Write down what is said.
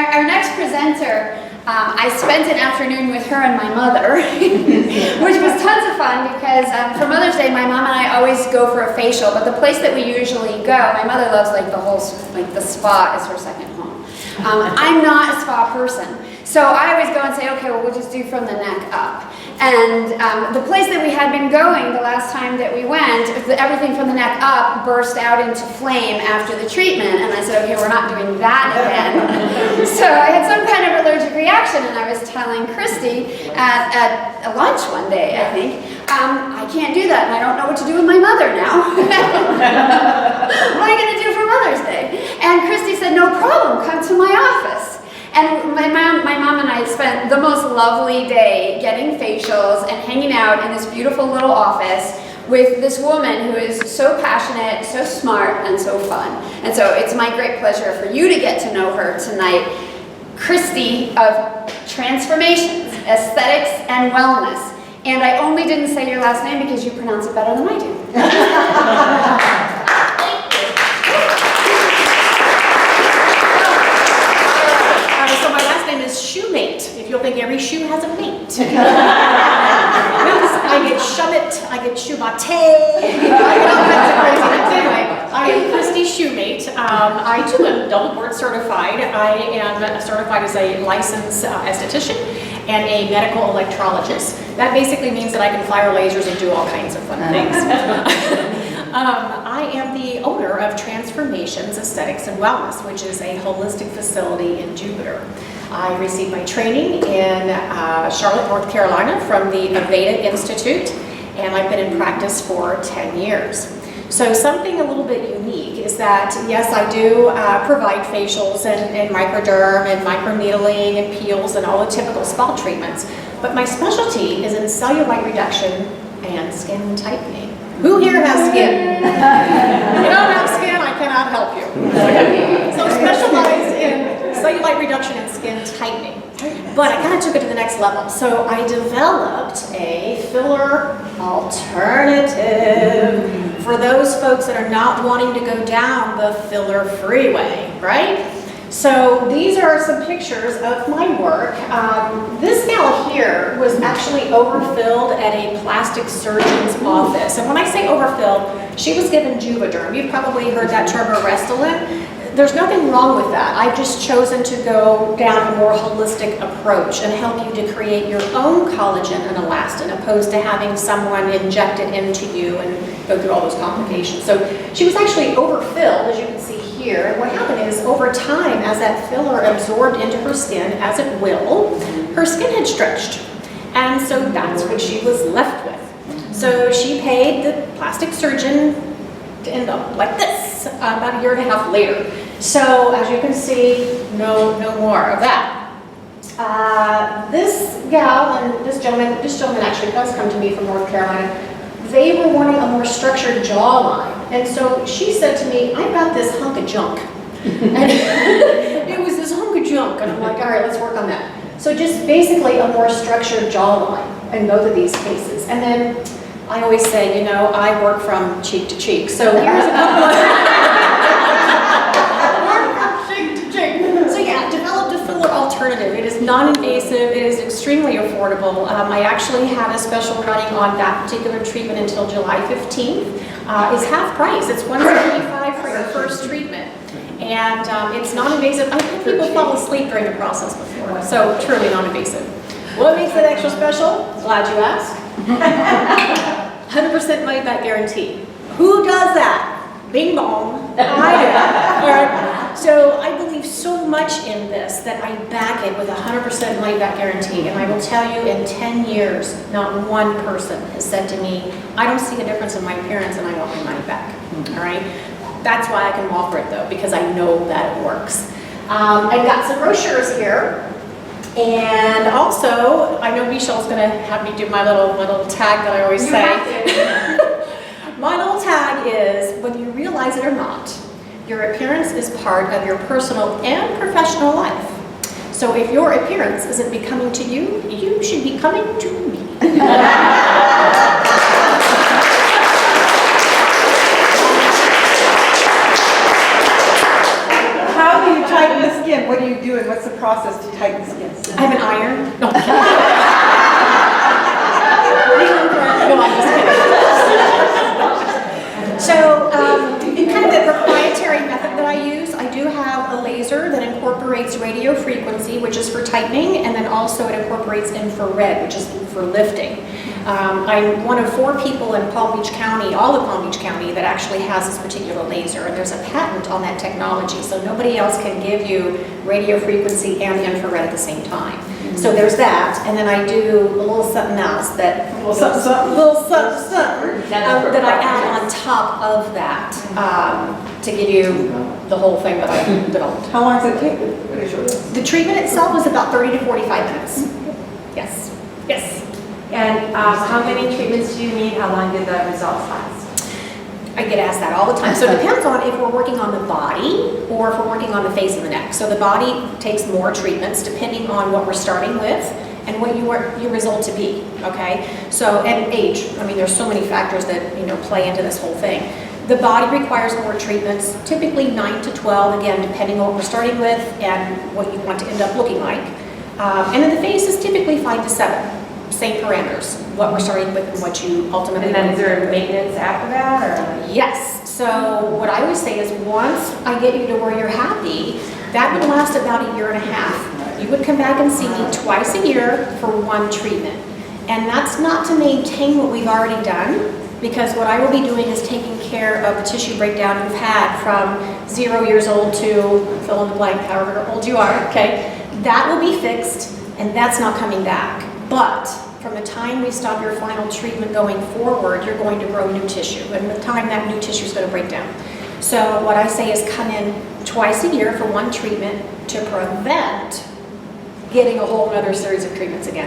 our next presenter, I spent an afternoon with her and my mother, which was tons of fun because for Mother's Day, my mom and I always go for a facial, but the place that we usually go, my mother loves like the spa is her second home. I'm not a spa person. So I always go and say, okay, well, we'll just do from the neck up. And the place that we had been going the last time that we went, everything from the neck up burst out into flame after the treatment. And I said, okay, we're not doing that again. So I had some kind of allergic reaction, and I was telling Christy at a lunch one day, I think, I can't do that, and I don't know what to do with my mother now. What am I going to do for Mother's Day? And Christy said, no problem, come to my office. And my mom and I spent the most lovely day getting facials and hanging out in this beautiful little office with this woman who is so passionate, so smart, and so fun. And so it's my great pleasure for you to get to know her tonight. Christie of Transformations, Aesthetics, and Wellness. And I only didn't say your last name because you pronounce it better than I do. Shumate, if you'll think every shoe has a mate. I get Shumate, I get Shumate, I get all kinds of crazy things. Anyway, I am Christie Shumate. I too am double board certified. I am certified as a licensed esthetician and a medical electrologist. That basically means that I can fire lasers and do all kinds of fun things. I am the owner of Transformations, Aesthetics, and Wellness, which is a holistic facility in Jupiter. I received my training in Charlotte, North Carolina from the Aveda Institute, and I've been in practice for 10 years. So something a little bit unique is that, yes, I do provide facials and microderm and microneedling and peels and all the typical spa treatments, but my specialty is in cellulite reduction and skin tightening. Who here has skin? If you don't have skin, I cannot help you. So specialize in cellulite reduction and skin tightening. But I kind of took it to the next level. So I developed a filler alternative for those folks that are not wanting to go down the filler freeway, right? So these are some pictures of my work. This gal here was actually overfilled at a plastic surgeon's office. And when I say overfilled, she was given Juvederm. You've probably heard that term, or Restylane. There's nothing wrong with that. I've just chosen to go down a more holistic approach and help you to create your own collagen and elastin, opposed to having someone inject it into you and go through all those complications. So she was actually overfilled, as you can see here. And what happened is, over time, as that filler absorbed into her skin, as it will, her skin had stretched. And so that's what she was left with. So she paid the plastic surgeon to end up like this about a year and a half later. So as you can see, no more of that. This gal and this gentleman actually does come to me from North Carolina. They were wanting a more structured jawline. And so she said to me, I've got this hunk of junk. And it was this hunk of junk. And I'm like, all right, let's work on that. So just basically a more structured jawline in both of these cases. And then I always say, you know, I work from cheek to cheek. So here's a couple alternative. It is non-invasive, it is extremely affordable. I actually have a special running on that particular treatment until July 15th. It's half price. It's $175 for your first treatment. And it's non-invasive. I've had people fall asleep during the process before, so truly non-invasive. What makes it extra special? Glad you asked. 100% money back guarantee. Who does that? Bing bong. I do. All right. So I believe so much in this that I back it with 100% money back guarantee. And I will tell you, in 10 years, not one person has said to me, I don't see a difference in my appearance and I want my money back. All right. That's why I can offer it, though, because I know that it works. I've got some brochures here. And also, I know Michelle's going to have me do my little tag that I always say. My little tag is, whether you realize it or not, your appearance is part of your personal and professional life. So if your appearance isn't becoming to you, you should be coming to me. How do you tighten the skin? What do do you do and what's the process to tighten skin? I have an iron. No, I'm kidding. No, I'm just kidding. So, in kind of the proprietary method that I use, I do have a laser that incorporates radio frequency, which is for tightening, and then also it incorporates infrared, which is for lifting. I'm one of 4 people in Palm Beach County, all of Palm Beach County, that actually has this particular laser, and there's a patent on that technology, so nobody else can give you radio frequency and infrared at the same time. So there's that, and then I do a little something else that, that I add on top of that to give you the whole thing that I developed. How long does it take? The treatment itself is about 30 to 45 minutes. Yes, yes. And how many treatments do you need? How long did the results last? I get asked that all the time. So it depends on if we're working on the body or if we're working on the face and the neck. So the body takes more treatments depending on what we're starting with and what you want your result to be, okay? So, and age. I mean, there's so many factors that, play into this whole thing. The body requires more treatments, typically 9 to 12, again, depending on what we're starting with and what you want to end up looking like. And then the face is typically 5 to 7. Same parameters, what we're starting with and what you ultimately And then is there maintenance after that, or? Yes. So what I would say is once I get you to where you're happy, that would last about 1.5 years. You would come back and see me twice a year for 1 treatment. And that's not to maintain what we've already done, because what I will be doing is taking care of the tissue breakdown you've had from 0 years old to fill in the blank, however old you are, okay? That will be fixed, and that's not coming back. But from the time we stop your final treatment going forward, you're going to grow new tissue, and the time that new tissue is going to break down. So what I say is come in twice a year for 1 treatment to prevent getting a whole other series of treatments again.